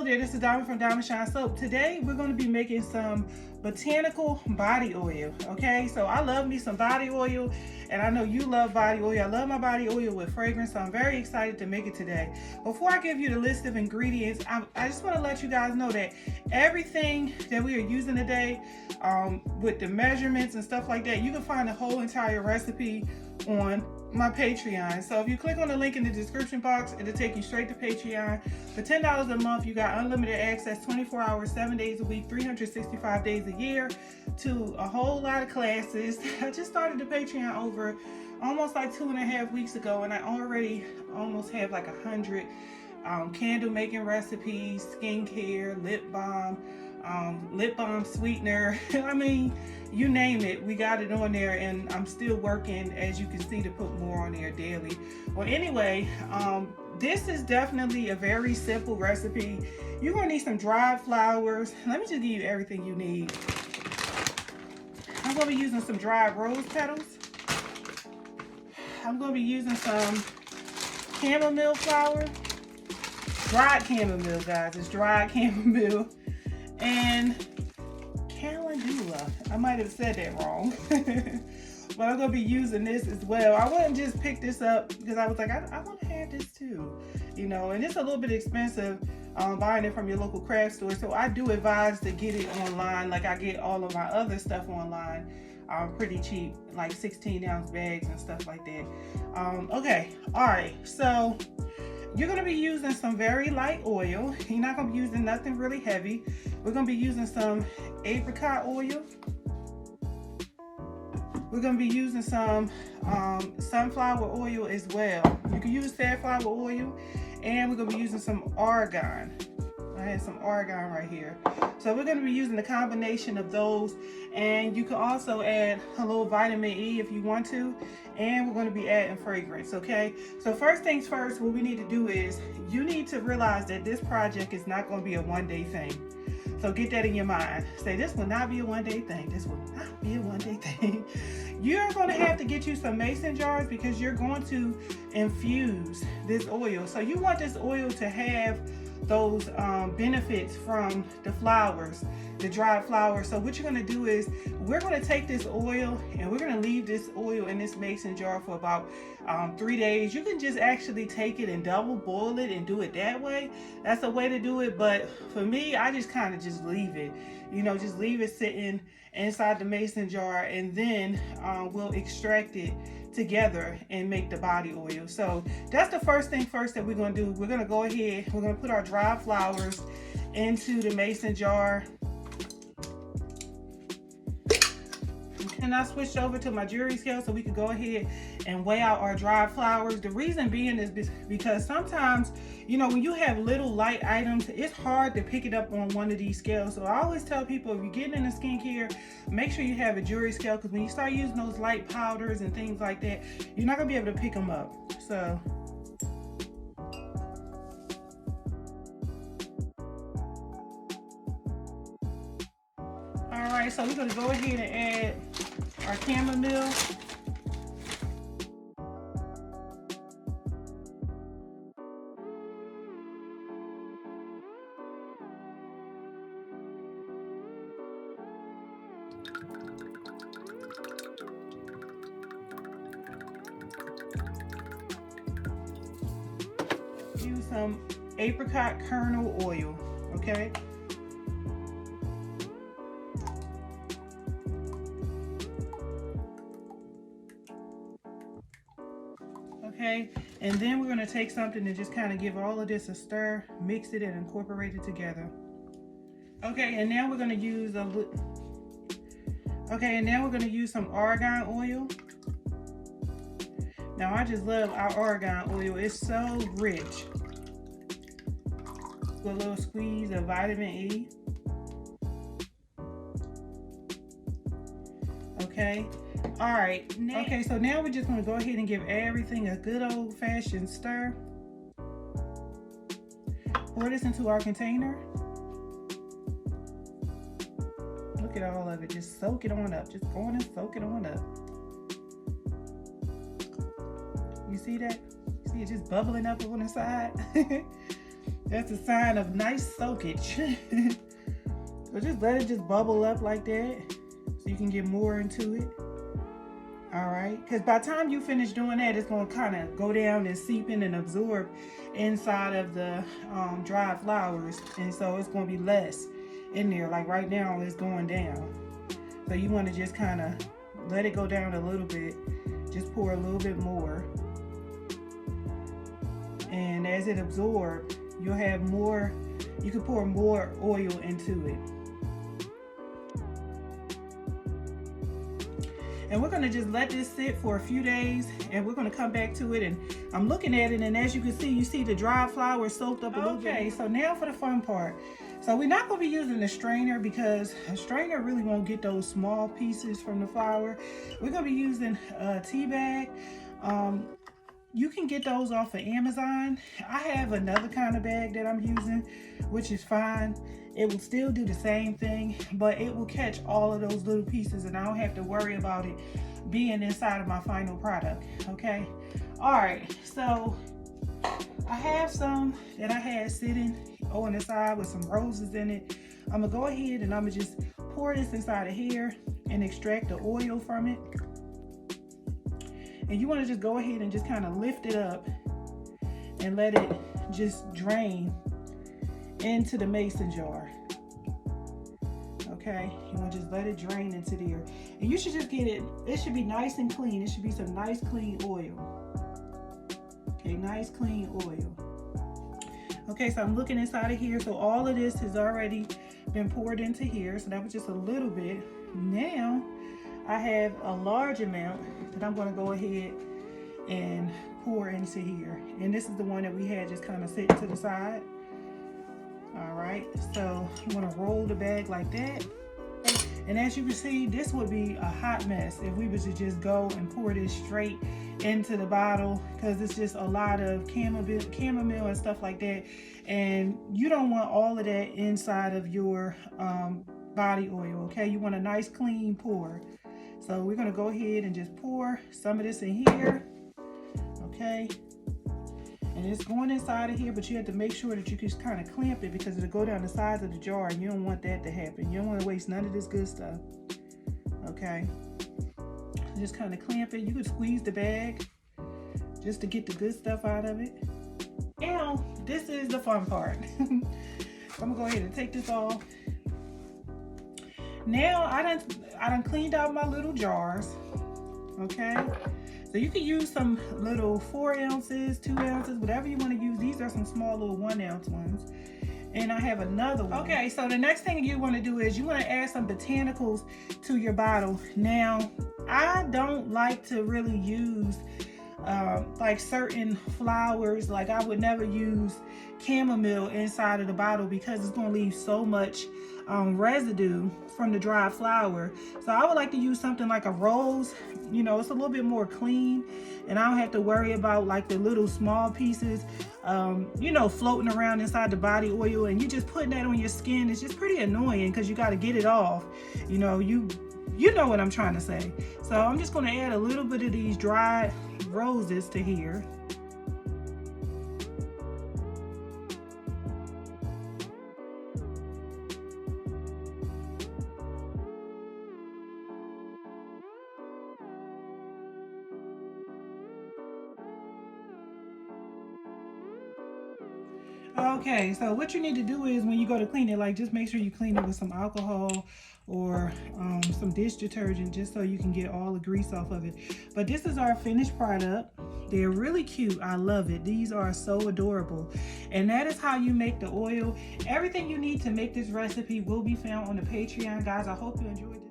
there, this is Diamond from Diamond Shine Soap. Today we're going to be making some botanical body oil. Okay, so I love me some body oil, and I know you love body oil. I love my body oil with fragrance, so I'm very excited to make it today. Before I give you the list of ingredients, I just want to let you guys know that everything that we are using today, with the measurements and stuff like that, you can find the whole entire recipe on my Patreon. So if you click on the link in the description box, it'll take you straight to Patreon. For $10 a month, you got unlimited access 24 hours, 7 days a week, 365 days a year to a whole lot of classes. I just started the Patreon over almost like 2.5 weeks ago, and I already almost have like 100 candle making recipes, skincare, lip balm sweetener. I mean, you name it, we got it on there, and I'm still working, as you can see, to put more on there daily. Well, anyway, this is definitely a very simple recipe. You're gonna need some dried flowers. Let me just give you everything you need. I'm gonna be using some dried rose petals. I'm gonna be using some chamomile flower. Dried chamomile, guys. It's dried chamomile. And calendula. I might have said that wrong. But I'm going to be using this as well. I wouldn't just pick this up because I was like, I want to have this too. You know, and it's a little bit expensive buying it from your local craft store. So I do advise to get it online. Like I get all of my other stuff online. Pretty cheap, like 16-ounce bags and stuff like that. Okay, all right. So you're going to be using some very light oil. You're not going to be using nothing really heavy. We're going to be using some apricot oil. We're going to be using some sunflower oil as well. You can use safflower oil, and we're going to be using some argan. I have some argan right here. So we're going to be using the combination of those, and you can also add a little vitamin E if you want to, and we're going to be adding fragrance. Okay, so first things first, what we need to do is you need to realize that this project is not going to be a one-day thing. So get that in your mind. Say, this will not be a one-day thing. This will not be a one-day thing. You're going to have to get you some mason jars because you're going to infuse this oil. So you want this oil to have those benefits from the flowers, the dried flowers. So what you're going to do is we're going to take this oil and we're going to leave this oil in this mason jar for about 3 days. You can just actually take it and double boil it and do it that way. That's a way to do it, but for me, I just kind of just leave it, you know, just leave it sitting inside the mason jar, and then we'll extract it together and make the body oil. So that's the first thing first that we're going to do. We're going to go ahead, we're going to put our dried flowers into the mason jar. And I switched over to my jewelry scale so we could go ahead and weigh out our dried flowers. The reason being is because sometimes, you know, when you have little light items, it's hard to pick it up on one of these scales. So I always tell people, if you're getting into skincare, make sure you have a jewelry scale, because when you start using those light powders and things like that, you're not going to be able to pick them up. So all right, so we're going to go ahead and add our chamomile. Use some apricot kernel oil, okay? Okay, and then we're going to take something and just kind of give all of this a stir, mix it and incorporate it together. Okay, and now we're going to use some argan oil. Now I just love our argan oil. It's so rich. With a little squeeze of vitamin E. Okay. All right. Okay, so now we're just going to go ahead and give everything a good old-fashioned stir. Pour this into our container. Look at all of it. Just soak it on up. Just go on and soak it on up. You see that? See it just bubbling up on the side? That's a sign of nice soakage. So just let it just bubble up like that so you can get more into it. All right, because by the time you finish doing that, it's going to kind of go down and seep in and absorb inside of the dried flowers, and so it's going to be less in there. Like right now, it's going down. So you want to just kind of let it go down a little bit. Just pour a little bit more, and as it absorbs, you'll have more. You can pour more oil into it. And we're gonna just let this sit for a few days, and we're gonna come back to it. And I'm looking at it, and as you can see, you see the dried flower soaked up a little bit. Okay, so now for the fun part. So we're not gonna be using the strainer because a strainer really won't get those small pieces from the flower. We're gonna be using a tea bag. You can get those off of Amazon. I have another kind of bag that I'm using, which is fine. It will still do the same thing, but it will catch all of those little pieces, and I don't have to worry about it being inside of my final product, okay? All right, so I have some that I had sitting on the side with some roses in it. I'm gonna go ahead and I'm gonna just pour this inside of here and extract the oil from it. And you want to just go ahead and just kind of lift it up and let it just drain into the mason jar. Okay, you want to just let it drain into there. And you should just get it, it should be nice and clean. It should be some nice clean oil. Okay, nice clean oil. Okay, so I'm looking inside of here. So all of this has already been poured into here. So that was just a little bit. Now, I have a large amount that I'm going to go ahead and pour into here. And this is the one that we had just kind of sitting to the side. All right, so I'm going to roll the bag like that. And as you can see, this would be a hot mess if we were to just go and pour this straight into the bottle, because it's just a lot of chamomile and stuff like that. And you don't want all of that inside of your body oil, okay? You want a nice clean pour. So we're gonna go ahead and just pour some of this in here, okay? And it's going inside of here, but you have to make sure that you just kind of clamp it because it'll go down the sides of the jar, and you don't want that to happen. You don't want to waste none of this good stuff, okay? Just kind of clamp it. You can squeeze the bag just to get the good stuff out of it. Now, this is the fun part. I'm gonna go ahead and take this off. Now I done cleaned out my little jars, okay? So you can use some little 4 ounces, 2 ounces, whatever you want to use. These are some small little 1 ounce ones. And I have another one. Okay, so the next thing you want to do is you want to add some botanicals to your bottle. Now, I don't like to really use like certain flowers. Like I would never use chamomile inside of the bottle because it's going to leave so much residue from the dried flower. So I would like to use something like a rose. You know, it's a little bit more clean, and I don't have to worry about like the little small pieces you know, floating around inside the body oil, and you just putting that on your skin. It's just pretty annoying because you got to get it off. You know, you know what I'm trying to say. So I'm just going to add a little bit of these dried roses to here. Okay, so what you need to do is when you go to clean it, like just make sure you clean it with some alcohol or some dish detergent, just so you can get all the grease off of it. But this is our finished product. They're really cute. I love it. These are so adorable. And that is how you make the oil. Everything you need to make this recipe will be found on the Patreon, guys. I hope you enjoyed this.